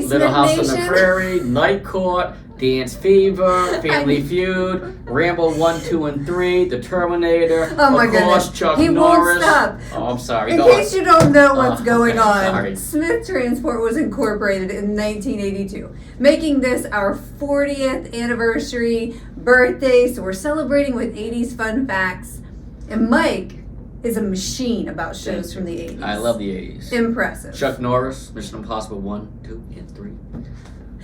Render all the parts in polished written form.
Little Smith House Nation. on the Prairie, Night Court, Dance Fever, Family Feud, Rambo 1, 2, and 3, The Terminator. Oh my of course, goodness. Chuck He Norris. won't stop. Oh, I'm sorry. In Go case on. you don't know what's going on, sorry. Smith Transport was incorporated in 1982, making this our 40th anniversary birthday. So we're celebrating with 80s fun facts. And Mike is a machine about shows from the 80s. I love the 80s. Impressive. Chuck Norris, Mission Impossible 1, 2, and 3.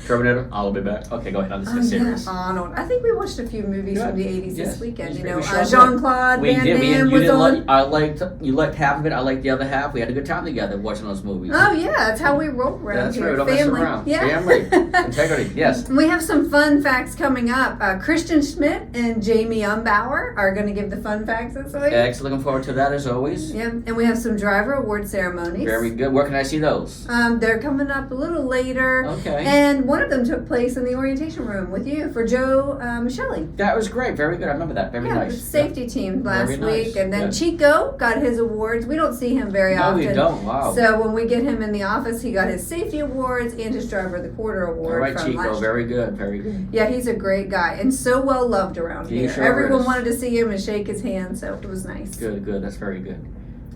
Terminator, I'll be back. Okay, go ahead. I'll just get serious. Arnold. I think we watched a few movies from the 80s this weekend. You know, Jean-Claude Van Damme was on. You liked half of it. I liked the other half. We had a good time together watching those movies. Oh yeah, that's how we roll around That's here. right. Don't mess Family. around. Yeah. Family. Integrity. Yes. We have some fun facts coming up. Christian Schmidt and Jamie Umbauer are going to give the fun facts this week. Excellent. Looking forward to that as always. Yeah, and we have some driver award ceremonies. Very good. Where can I see those? They're coming up a little later. Okay. And one of them took place in the orientation room with you for Joe Shelley. That was great. Very good. I remember that. Very nice. The safety team last Very nice. week. And then Good. Chico got his awards. We don't see him very No, often. we don't. Wow. So when we get him in the office, he got his safety awards and his driver of the quarter award. All right, from Chico. last year. Very good. Very good. Yeah, he's a great guy and so well loved around He here. sure Everyone is. wanted to see him and shake his hand, so it was nice. Good. Good. That's very good.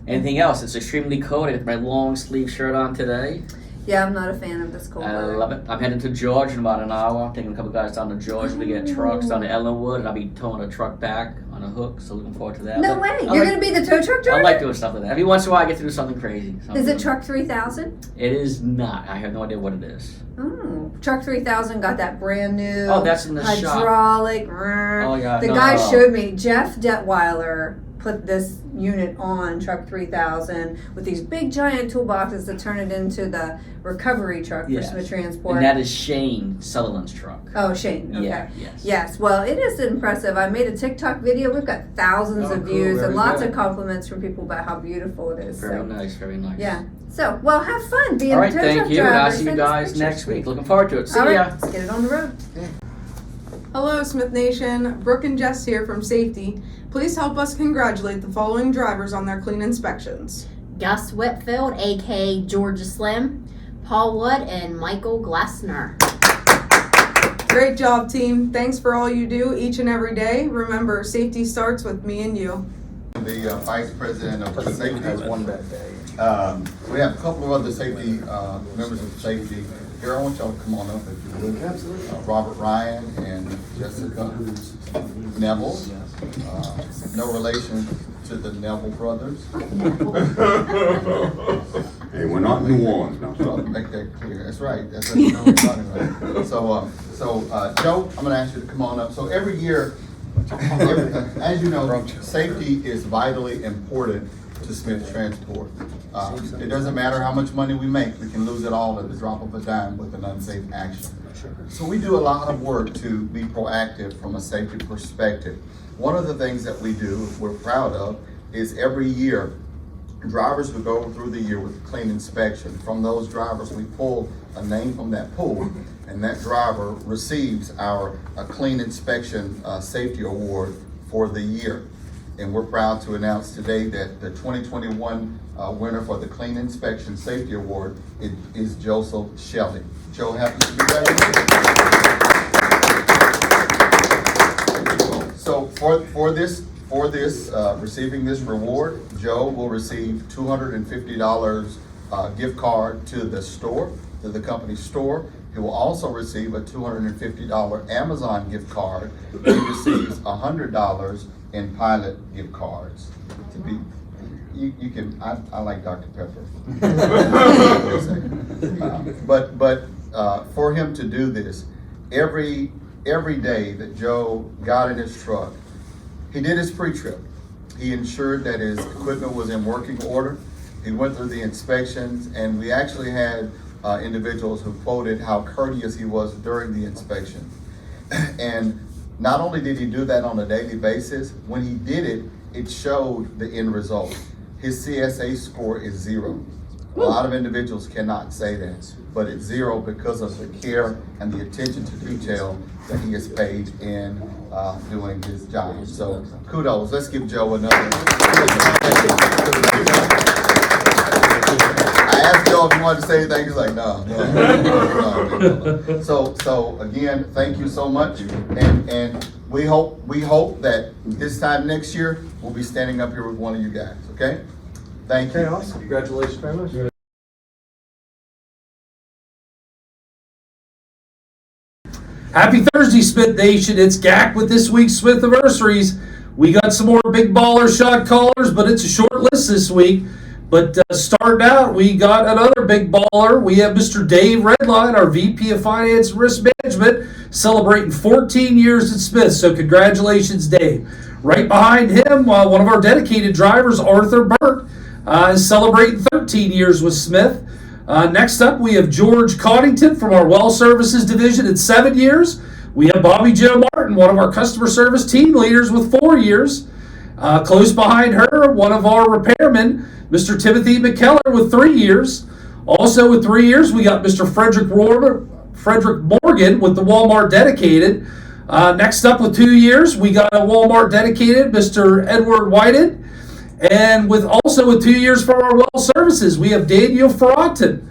Anything else? It's extremely cold. I got my long sleeve shirt on today. Yeah, I'm not a fan of this cold I weather. love it. I'm heading to Georgia in about an hour. I'm taking a couple guys down to Georgia to get trucks down to Ellenwood, and I'll be towing a truck back on a hook. So looking forward to that. No way! You're going to be the tow truck driver? I like doing stuff like that. Every once in a while, I get to do something crazy. Is it Truck 3000? It is not. I have no idea what it is. Oh, Truck 3000 got that brand new that's in the shop. hydraulic. Oh, yeah. The guy showed me. Jeff Detweiler put this unit on Truck 3000 with these big giant toolboxes to turn it into the recovery truck for Smith Transport. And that is Shane Sutherland's truck. Oh, Shane. Okay. Yeah, yes. Yes. Well, it is impressive. I made a TikTok video. We've got thousands of views and lots of compliments from people about how beautiful it is. Very nice. Very nice. Yeah. So, well, have fun being All a right. tow Thank truck you. driver. And I'll see you Send us guys pictures. next week. Looking forward to it. See All ya. right. Let's get it on the road. Hello, Smith Nation. Brooke and Jess here from Safety. Please help us congratulate the following drivers on their clean inspections. Gus Whitfield, aka Georgia Slim, Paul Wood, and Michael Glassner. Great job, team. Thanks for all you do each and every day. Remember, safety starts with me and you. The Vice President of Safety has one bad day. We have a couple of other safety members of safety here. I want y'all to come on up if you would. Robert Ryan and Jessica Neville. No relation to the Neville brothers. Hey, we're not in New Orleans now. So make that clear. That's right. That's what you know we're talking about. So Joe, I'm going to ask you to come on up. So every year, as you know, safety is vitally important to Smith Transport. It doesn't matter how much money we make, we can lose it all at the drop of a dime with an unsafe action. So we do a lot of work to be proactive from a safety perspective. One of the things that we do, we're proud of, is every year, drivers who go through the year with a clean inspection. From those drivers, we pull a name from that pool, and that driver receives our clean inspection safety award for the year. And we're proud to announce today that the 2021 winner for the Clean Inspection Safety Award is Joseph Shelley. Joe happens to be there. So for this receiving this reward, Joe will receive $250 gift card to the store, to the company store. He will also receive a $250 Amazon gift card. He receives $100 in Pilot gift cards. To be, you can. I like Dr. Pepper. But for him to do this, every day that Joe got in his truck, he did his pre-trip. He ensured that his equipment was in working order. He went through the inspections, and we actually had individuals who quoted how courteous he was during the inspection. And not only did he do that on a daily basis, when he did it, it showed the end result. His CSA score is 0. A lot of individuals cannot say that, but it's 0 because of the care and the attention to detail that he has paid in doing his job. So kudos. Let's give Joe another. I asked Joe, if you wanted to say anything, he's like, no. So again, thank you so much, and we hope that this time next year we'll be standing up here with one of you guys. Okay? Thank you. Okay, awesome. Congratulations very much. Happy Thursday, Smith Nation. It's GAC with this week's Smith Anniversaries. We got some more big baller shot callers, but it's a short list this week. But starting out, we got another big baller. We have Mr. Dave Redline, our VP of Finance and Risk Management, celebrating 14 years at Smith. So congratulations, Dave. Right behind him, one of our dedicated drivers, Arthur Burt, is celebrating 13 years with Smith. Next up, we have George Coddington from our Well Services Division at 7 years. We have Bobby Joe Martin, one of our customer service team leaders with 4 years. Close behind her, one of our repairmen, Mr. Timothy McKellar with 3 years. Also with 3 years, we got Mr. Frederick Morgan with the Walmart Dedicated. Next up with 2 years, we got a Walmart Dedicated, Mr. Edward Whited. And with 2 years from our Well Services, we have Daniel Ferratin.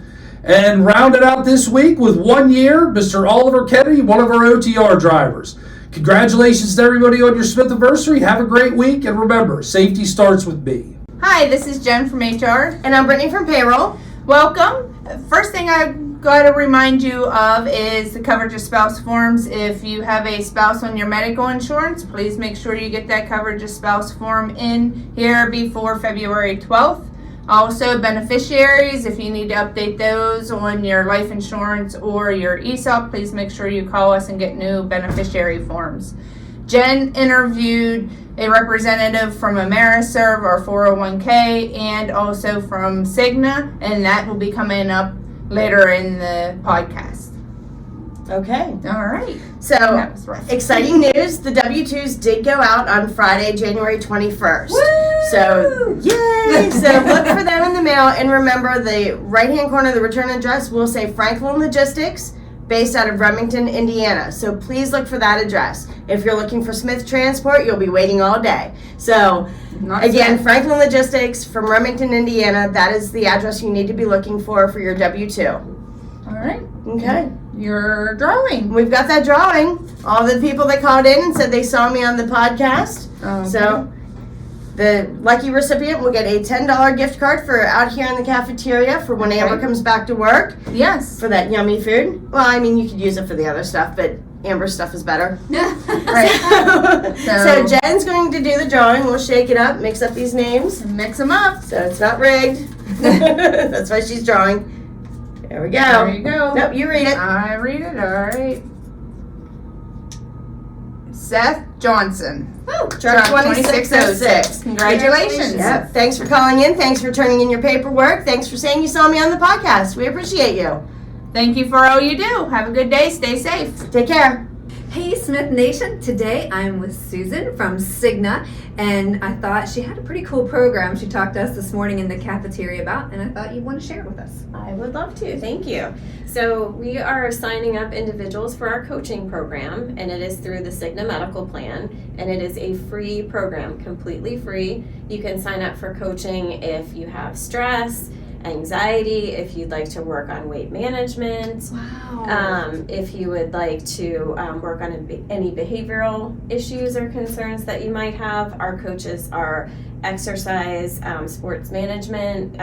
And rounded out this week with 1 year, Mr. Oliver Kennedy, one of our OTR drivers. Congratulations to everybody on your Smith anniversary. Have a great week, and remember, safety starts with me. Hi, this is Jen from HR. And I'm Brittany from Payroll. Welcome. First thing I got to remind you of is the coverage of spouse forms. If you have a spouse on your medical insurance, please make sure you get that coverage of spouse form in here before February 12th. Also, beneficiaries, if you need to update those on your life insurance or your ESOP, please make sure you call us and get new beneficiary forms. Jen interviewed a representative from Ameriserv, our 401k, and also from Cigna, and that will be coming up later in the podcast. Okay. All right. So, That was rough. exciting news. The W-2s did go out on Friday, January 21st. Woo! So, yay! So, look for them in the mail. And remember, the right-hand corner of the return address will say Franklin Logistics, based out of Remington, Indiana. So, please look for that address. If you're looking for Smith Transport, you'll be waiting all day. So, again, Franklin Logistics from Remington, Indiana. That is the address you need to be looking for your W-2. All right. Okay. Your drawing. We've got that drawing. All the people that called in and said they saw me on the podcast. Okay. So the lucky recipient will get a $10 gift card for out here in the cafeteria for when Amber comes back to work. Yes. For that yummy food. Well, I mean, you could use it for the other stuff, but Amber's stuff is better. Right. So Jen's going to do the drawing. We'll shake it up, mix up these names. Mix them up. So it's not rigged. That's why she's drawing. There we go. There you go. Nope, you read it. I read it. All right. Seth Johnson. Oh, truck 2606. Congratulations. Yep. Thanks for calling in. Thanks for turning in your paperwork. Thanks for saying you saw me on the podcast. We appreciate you. Thank you for all you do. Have a good day. Stay safe. Take care. Hey Smith Nation, today I'm with Susan from Cigna, and I thought she had a pretty cool program she talked to us this morning in the cafeteria about, and I thought you'd want to share it with us. I would love to, thank you. So we are signing up individuals for our coaching program, and it is through the Cigna Medical Plan, and it is a free program, completely free. You can sign up for coaching if you have stress, anxiety, if you'd like to work on weight management, if you would like to work on any behavioral issues or concerns that you might have. Our coaches are exercise, sports management,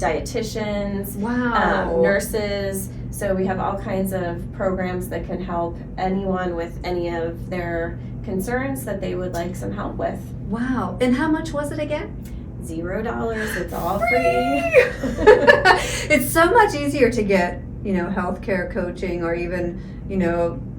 dietitians, nurses. So we have all kinds of programs that can help anyone with any of their concerns that they would like some help with. Wow. And how much was it again? $0. It's all free. It's so much easier to get, healthcare coaching, or even,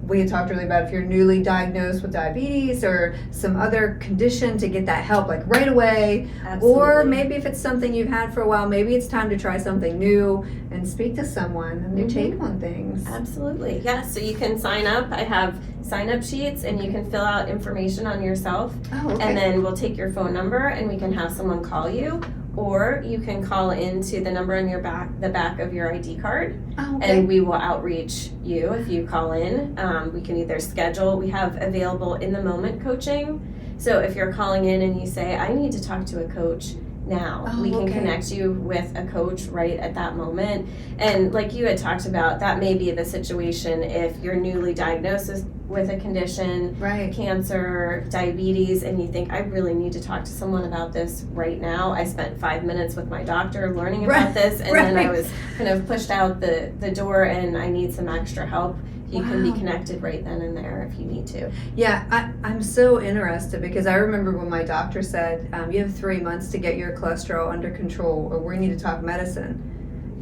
we had talked earlier about if you're newly diagnosed with diabetes or some other condition, to get that help like right away. Absolutely. Or maybe if it's something you've had for a while, maybe it's time to try something new and speak to someone and their take on things. Absolutely. Yeah. So you can sign up. I have sign-up sheets, and you can fill out information on yourself. Oh, okay. And then we'll take your phone number, and we can have someone call you, or you can call into the number on your the back of your ID card. Oh, okay. And we will outreach you if you call in. We can either schedule. We have available in the moment coaching. So if you're calling in and you say, I need to talk to a coach now. Oh, We can okay. connect you with a coach right at that moment. And like you had talked about, that may be the situation if you're newly diagnosed with a condition, Right. cancer, diabetes, and you think, I really need to talk to someone about this right now. I spent 5 minutes with my doctor learning about Right, this, and then I right. was kind of pushed out the door and I need some extra help. You can be Wow. connected right then and there if you need to. Yeah, I'm so interested because I remember when my doctor said, you have 3 months to get your cholesterol under control or we need to talk medicine.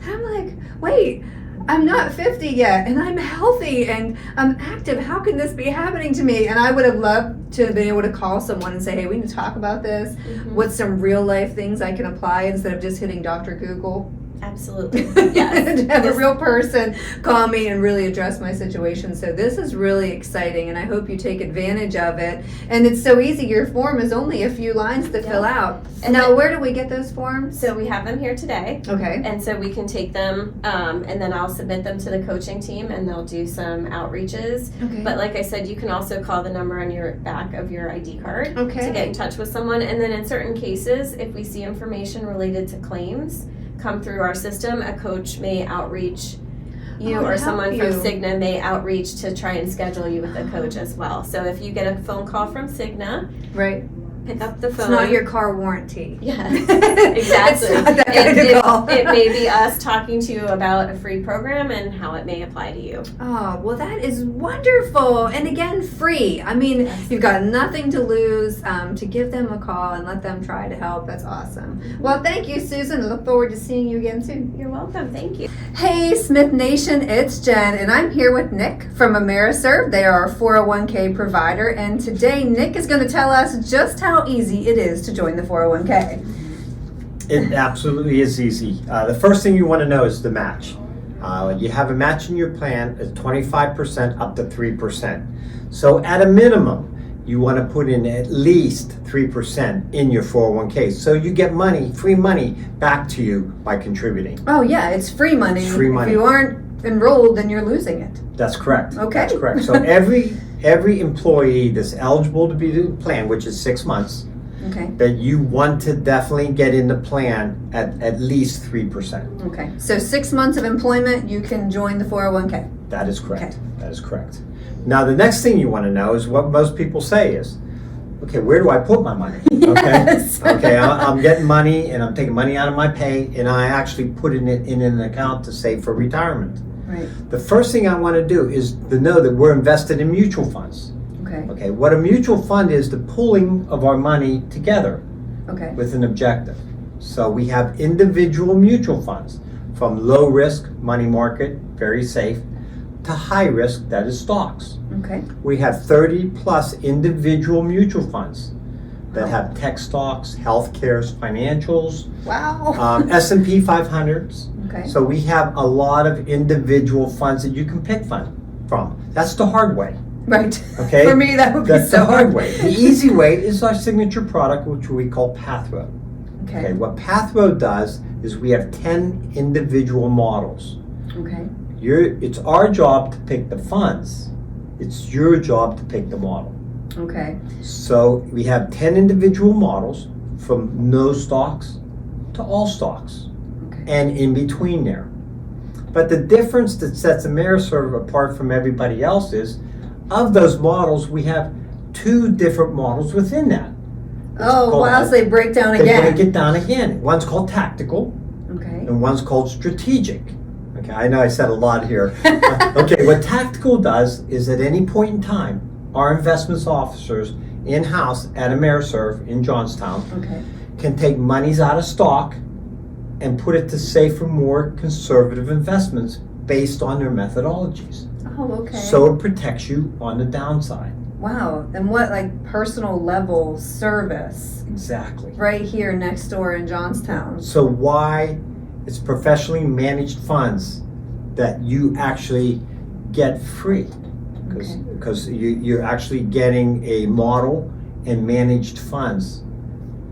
And I'm like, wait, I'm not 50 yet and I'm healthy and I'm active. How can this be happening to me? And I would have loved to have been able to call someone and say, hey, we need to talk about this. What's some real life things I can apply instead of just hitting Dr. Google? Absolutely. Yes. And have a real person call me and really address my situation. So this is really exciting and I hope you take advantage of it. And it's so easy. Your form is only a few lines to fill out. And now, then- where do we get those forms? So we have them here today. Okay. And so we can take them and then I'll submit them to the coaching team and they'll do some outreaches. Okay. But like I said, you can also call the number on your back of your ID card Okay. to get in touch with someone. And then in certain cases, if we see information related to claims come through our system, a coach may outreach you Oh, or help someone you. from Cigna may outreach to try and schedule you with a coach as well. So if you get a phone call from Cigna, Right. pick up the It's phone. not your car warranty. Yes, exactly. It's not that kind of call. It may be us talking to you about a free program and how it may apply to you. Oh, well, that is wonderful. And again, free. I mean, you've got nothing to lose. To give them a call and let them try to help. That's awesome. Well, thank you, Susan. I look forward to seeing you again soon. You're welcome. Thank you. Hey, Smith Nation, it's Jen, and I'm here with Nick from Ameriserv. They are a 401k provider, and today Nick is going to tell us just how easy it is to join the 401k. It absolutely is easy. The first thing you want to know is the match. You have a match in your plan at 25% up to 3%. So at a minimum, you want to put in at least 3% in your 401k. So you get money, free money, back to you by contributing. Oh, yeah, it's free money. It's free money. If you aren't enrolled, then you're losing it. That's correct. Okay. That's correct. So every employee that's eligible to be in the plan, which is 6 months, Okay. that you want to definitely get in the plan at least 3%. Okay. So 6 months of employment, you can join the 401k. That is correct. Okay. That is correct. Now, the next thing you want to know is what most people say is, okay, where do I put my money? Yes. Okay, I'm getting money and I'm taking money out of my pay and I actually put it in an account to save for retirement. Right. The first thing I want to do is to know that we're invested in mutual funds. Okay. Okay, what a mutual fund is, the pooling of our money together Okay. with an objective. So we have individual mutual funds from low risk, money market, very safe, to high risk, that is stocks. Okay. We have 30 plus individual mutual funds that have tech stocks, healthcare, financials, Wow. S&P 500s. Okay. So we have a lot of individual funds that you can pick from. That's the hard way. Right. Okay. For me, that would be That's so the hard way. The easy way is our signature product, which we call Pathrow. Okay. What Pathrow does is we have 10 individual models. Okay. It's our job to pick the funds. It's your job to pick the model. Okay. So we have 10 individual models from no stocks to all stocks Okay. and in between there. But the difference that sets Ameriserv apart from everybody else is, of those models, we have 2 different models within that. Oh, wow, so they break down They again. break it down again. One's called tactical Okay. and one's called strategic. Okay, I know I said a lot here. Okay, what tactical does is at any point in time, our investments officers in-house at Ameriserv in Johnstown Okay. can take monies out of stock and put it to safer, more conservative investments based on their methodologies. Oh, okay. So it protects you on the downside. Wow. And what, like, personal level service Exactly. right here next door in Johnstown? So why it's professionally managed funds that you actually get free, because you're actually getting a model and managed funds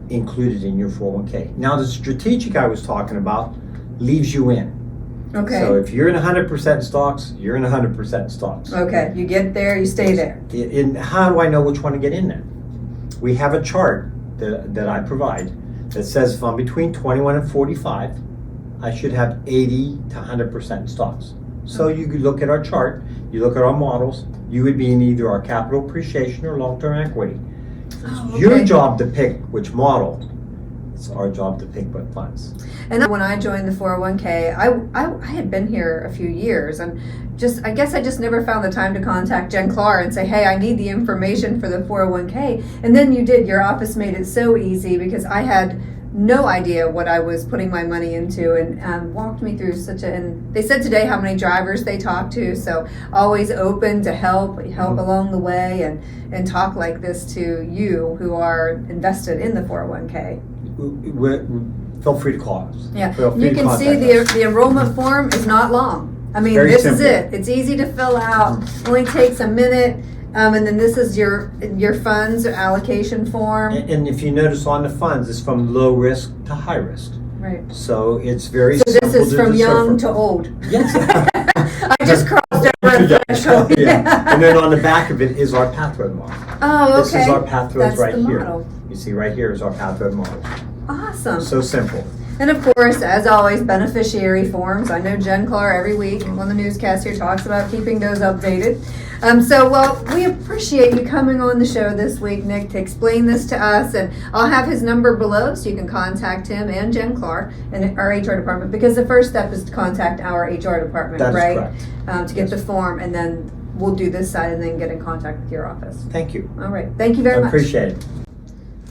included in your 401k. Now the strategic I was talking about leaves you in. Okay. So if you're in 100% stocks, you're in 100% stocks. Okay. You get there, you stay there. And how do I know which one to get in there? We have a chart that I provide that says if I'm between 21 and 45, I should have 80 to 100% stocks. So you could look at our chart, you look at our models, you would be in either our capital appreciation or long-term equity. It's your job to pick which model. It's our job to pick what funds. And when I joined the 401k, I had been here a few years, and I guess I just never found the time to contact Jen Clark and say, hey, I need the information for the 401k. And then you did. Your office made it so easy because I had no idea what I was putting my money into, and walked me through and they said today how many drivers they talked to, so always open to help along the way, and talk like this to you who are invested in the 401k. Feel free to call us. Yeah, Feel free you to can see contact us. the enrollment form is not long. I mean, Very this simple. is it. It's easy to fill out. Only takes a minute. And then this is your funds allocation form. And if you notice on the funds, it's from low risk to high risk. Right. So it's very So simple this is from young decipher. to old. Yes. I just crossed over a threshold. Yeah. And then on the back of it is our pathway model. Oh, okay. This is our pathways That's right the here. model. You see right here is our pathway model. Awesome. So simple. And of course, as always, beneficiary forms. I know Jen Clark every week on the newscast here talks about keeping those updated. We appreciate you coming on the show this week, Nick, to explain this to us. And I'll have his number below so you can contact him and Jen Clark and our HR department, because the first step is to contact our HR department, That is right? correct. To get the form, and then we'll do this side and then get in contact with your office. Thank you. All right. Thank you very I much. appreciate it.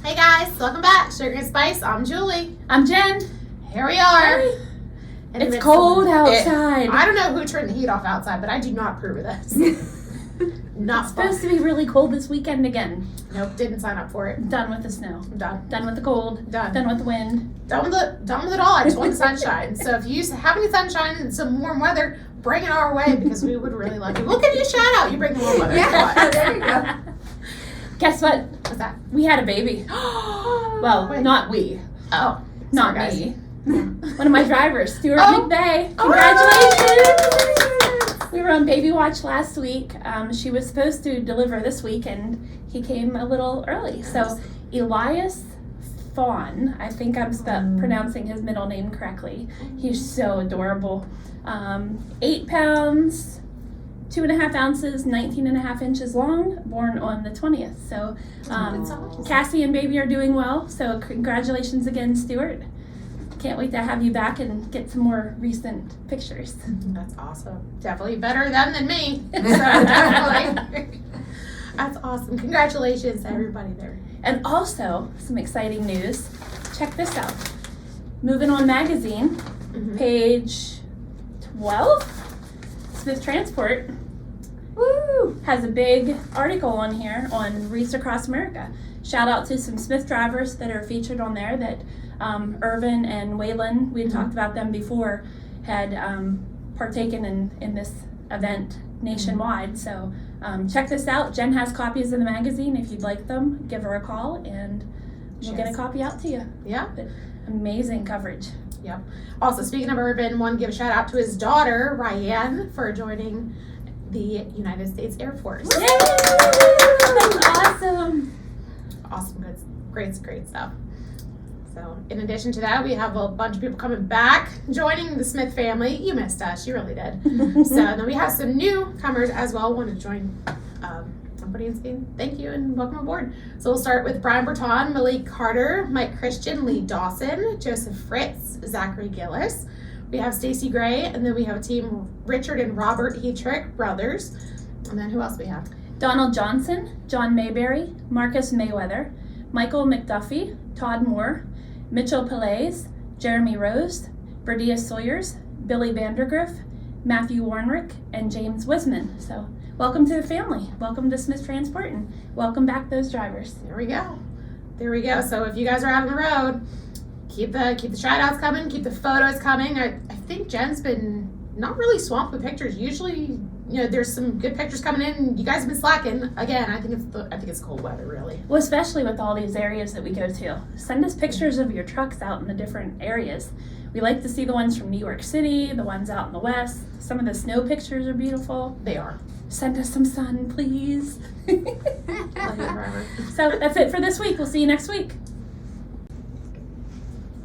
Hey guys, welcome back. Sugar and Spice. I'm Julie. I'm Jen. Here we are. It's cold outside. I don't know who turned the heat off outside, but I do not approve of this. Not It's supposed to be really cold this weekend again. Nope, didn't sign up for it. Done with the snow. I'm done. Done with the cold. Done with the wind. Done with it all. I just want the sunshine. So if you have any sunshine and some warm weather, bring it our way, because we would really like it. We'll give you a shout out. You bring the warm weather. Yeah, there you go. Guess what? What's that? We had a baby. Well, Wait. not we. Oh, Not sorry, me. One of my drivers, Stuart Oh. McVeigh. Congratulations! We were on baby watch last week. She was supposed to deliver this week, and he came a little early. So Elias Fawn, I think I'm pronouncing his middle name correctly. He's so adorable. 8 pounds, 2.5 ounces, 19.5 inches long, born on the 20th. So Cassie and baby are doing well. So congratulations again, Stuart. Can't wait to have you back and get some more recent pictures. That's awesome. Definitely better them than me. So definitely. That's awesome. Congratulations to everybody there. And also, some exciting news. Check this out. Movin Out Magazine, page 12, Smith Transport, has a big article on here on Wreaths Across America. Shout out to some Smith drivers that are featured on there that Irvin and Waylon, we had talked about them before, had partaken in this event nationwide. So check this out. Jen has copies of the magazine. If you'd like them, give her a call and we'll get a copy out to you. Yeah. But amazing coverage. Yep. Also, speaking of Irvin, want to give a shout out to his daughter, Ryan, for joining the United States Air Force. Yay! That's awesome. Awesome, good, great stuff. So, in addition to that, we have a bunch of people coming back, joining the Smith family. You missed us, you really did. So, then we have some newcomers as well, want to join company and say thank you and welcome aboard. So, we'll start with Brian Berton, Malik Carter, Mike Christian, Lee Dawson, Joseph Fritz, Zachary Gillis. We have Stacy Gray, and then we have a team, Richard and Robert Hetrick, brothers. And then who else we have? Donald Johnson, John Mayberry, Marcus Mayweather, Michael McDuffie, Todd Moore, Mitchell Pillais, Jeremy Rose, Berdia Sawyers, Billy Vandergriff, Matthew Warnrick, and James Wisman. So welcome to the family. Welcome to Smith Transport, and welcome back those drivers. There we go. So if you guys are out on the road, keep the shout outs coming, keep the photos coming. I think Jen's been not really swamped with pictures. Usually, there's some good pictures coming in. You guys have been slacking. Again, I think it's cold weather, really. Well, especially with all these areas that we go to. Send us pictures of your trucks out in the different areas. We like to see the ones from New York City, the ones out in the West. Some of the snow pictures are beautiful. They are. Send us some sun, please. Love you forever. So that's it for this week. We'll see you next week.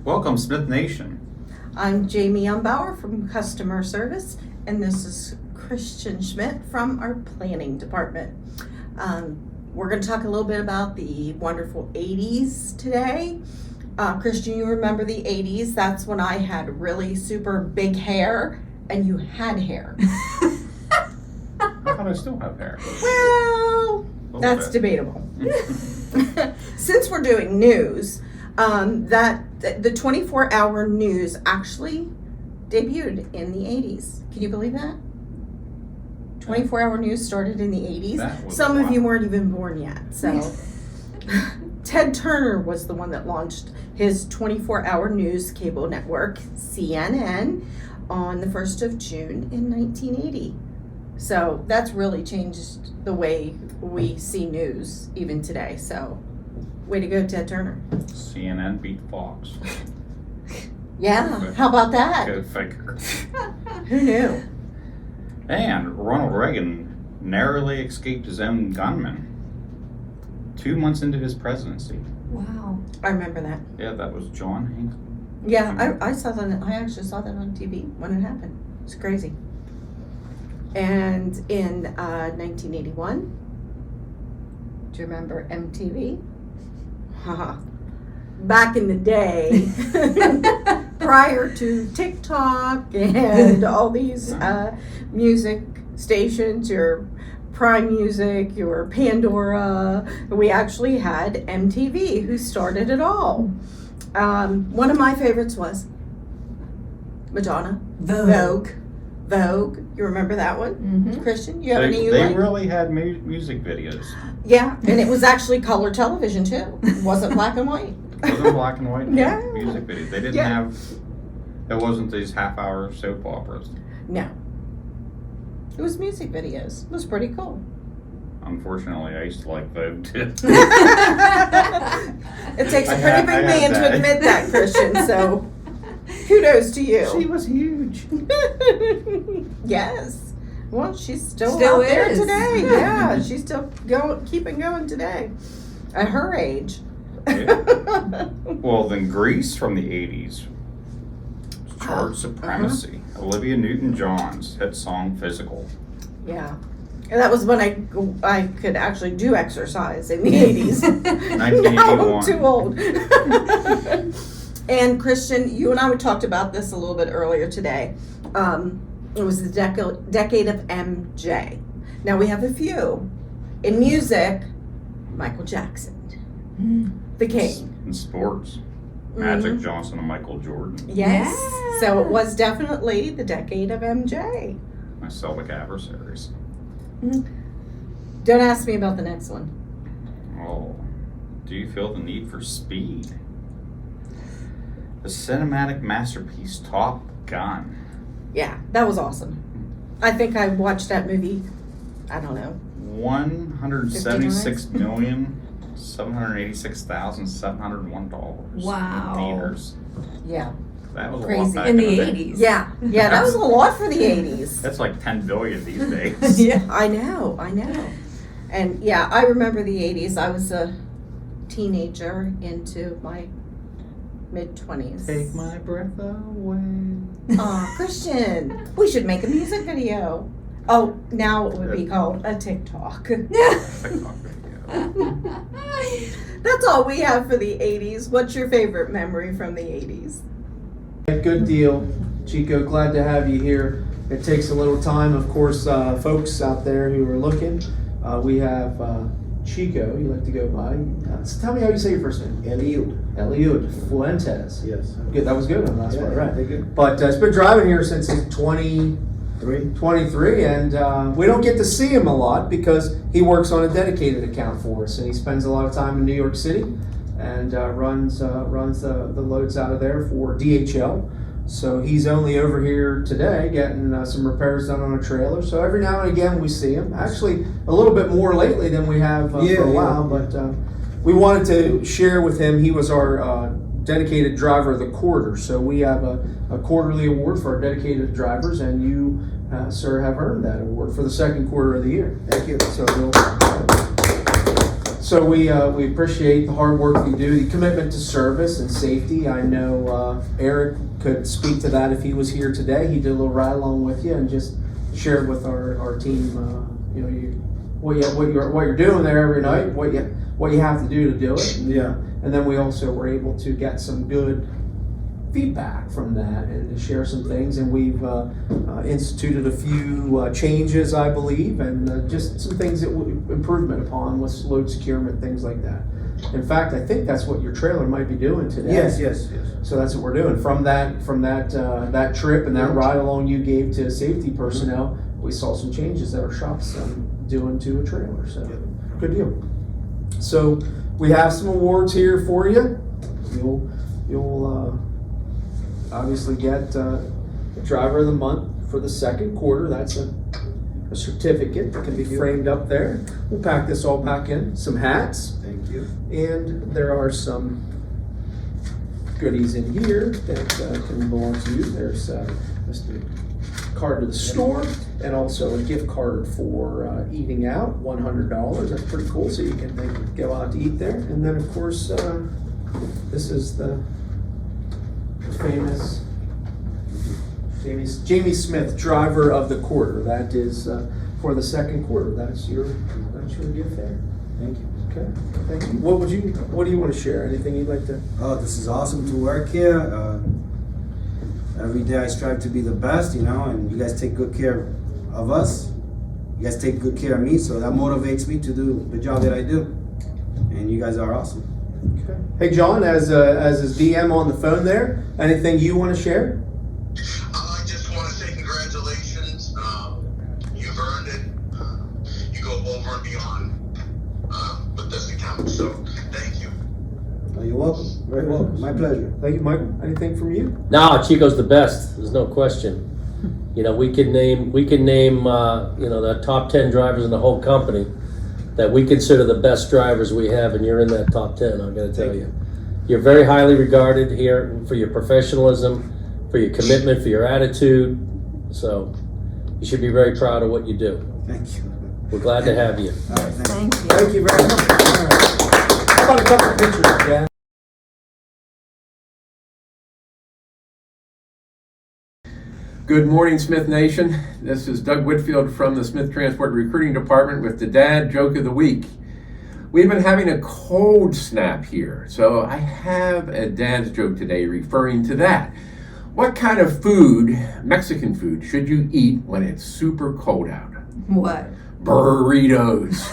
Welcome, Smith Nation. I'm Jamie Umbauer from Customer Service, and this is Christian Schmidt from our Planning Department. We're going to talk a little bit about the wonderful 80s today. Christian, you remember the 80s? That's when I had really super big hair, and you had hair. I thought I still have hair. Well, that's debatable. Since we're doing news, that the 24-hour news actually debuted in the 80s. Can you believe that? 24-hour news started in the 80s. Some of you weren't even born yet. So Ted Turner was the one that launched his 24-hour news cable network, CNN, on the 1st of June in 1980. So that's really changed the way we see news even today. So way to go, Ted Turner. CNN beat Fox. Yeah, how about that? Go figure. Who knew? And Ronald Reagan narrowly escaped his own gunman 2 months into his presidency. Wow. I remember that. Yeah, that was John Hanks. Yeah, I saw that. I actually saw that on TV when it happened. It's crazy. And in 1981, do you remember MTV? Haha. Back in the day, prior to TikTok and all these music stations, your Prime Music, your Pandora, we actually had MTV, who started it all. One of my favorites was Madonna. Vogue. You remember that one? Mm-hmm. Christian, you have any you They like? really had music videos. Yeah, and it was actually color television too. It wasn't black and white. It wasn't black and white Yeah. music videos. They didn't have, it wasn't these half-hour soap operas. No. It was music videos. It was pretty cool. Unfortunately, I used to like Vogue too. It takes a pretty big man to admit that, Christian, so kudos to you. She was huge. Yes. Well, she's still Still out there is. today. Yeah, she's still keeping going today. At her age. Well, then Grease from the 80s. Chart supremacy. Olivia Newton-John's hit song Physical. Yeah. And that was when I could actually do exercise in the 80s. 1981. Now I'm too old. And Christian, you and I talked about this a little bit earlier today. It was the decade of MJ. Now we have a few. In music, Michael Jackson. The king. In sports, Magic Johnson and Michael Jordan. Yes. So it was definitely the decade of MJ. My Celtic Adversaries. Don't ask me about the next one. Oh, do you feel the need for speed? The cinematic masterpiece Top Gun. Yeah, that was awesome. I think I watched that movie, I don't know. 176,786,701 dollars. Wow. Theaters. Yeah. That was Crazy. a lot back In the day. 80s. Yeah, that was a lot for the 80s. That's like 10 billion these days. Yeah, I know. And yeah, I remember the 80s. I was a teenager into my mid-20s. Take my breath away. Aw, Christian, we should make a music video. Oh, now it would be called a TikTok. TikTok video. That's all we have for the 80s. What's your favorite memory from the 80s? Good deal, Chico. Glad to have you here. It takes a little time, of course, folks out there who are looking. We have Chico, you like to go by. So tell me how you say your first name. Eliud Fuentes. Yes. Good, that was good on the last one, right? Good. But it's been driving here since he's 23, and we don't get to see him a lot because he works on a dedicated account for us, and he spends a lot of time in New York City and runs the loads out of there for DHL. So he's only over here today getting some repairs done on a trailer. So every now and again we see him. Actually, a little bit more lately than we have for a while. But we wanted to share with him. He was our dedicated driver of the quarter. So we have a quarterly award for our dedicated drivers, and you, sir, have earned that award for the second quarter of the year. Thank you. So So we appreciate the hard work you do, the commitment to service and safety. I know Eric could speak to that if he was here today. He did a little ride along with you and just shared with our team, what you're doing there every night, what you have to do to do it. And then we also were able to get some good feedback from that and to share some things. And we've instituted a few changes, I believe, and just some things that improvement upon with load securement, things like that. In fact, I think that's what your trailer might be doing today. Yes. So that's what we're doing. From that trip and that ride along you gave to safety personnel, we saw some changes that our shop's doing to a trailer. So good deal. So we have some awards here for you. You'll obviously get Driver of the Month for the second quarter. That's a certificate that can be framed up there. We'll pack this all back in. Some hats. Thank you. And there are some goodies in here that can belong to you. There's just a card to the store and also a gift card for eating out, $100. That's pretty cool, so you can go out to eat there. And then, of course, this is the famous Jamie Smith Driver of the Quarter. That is for the second quarter. That's your gift there. Thank you. Okay, thank you. What do you want to share? Anything you'd like to? Oh, this is awesome to work here. Every day I strive to be the best, and you guys take good care of us. You guys take good care of me, so that motivates me to do the job that I do. And you guys are awesome. Okay. Hey, John, as his DM on the phone there, anything you want to share? I just want to say congratulations. You've earned it. You go over and beyond with this account. So thank you. Oh, you're welcome. Very welcome. My pleasure. Thank you, Michael. Anything from you? No, Chico's the best. There's no question. We can name the top 10 drivers in the whole company that we consider the best drivers we have, and you're in that top 10. I'm going to tell you. You're very highly regarded here for your professionalism, for your commitment, for your attitude. So you should be very proud of what you do. Thank you. We're glad to have you. All right, Thank you. Thank you very much. All right. How about a couple of pictures, Dan? Good morning, Smith Nation. This is Doug Whitfield from the Smith Transport Recruiting Department with the Dad Joke of the Week. We've been having a cold snap here, so I have a dad's joke today referring to that. What kind of food, Mexican food, should you eat when it's super cold out? What? Burritos.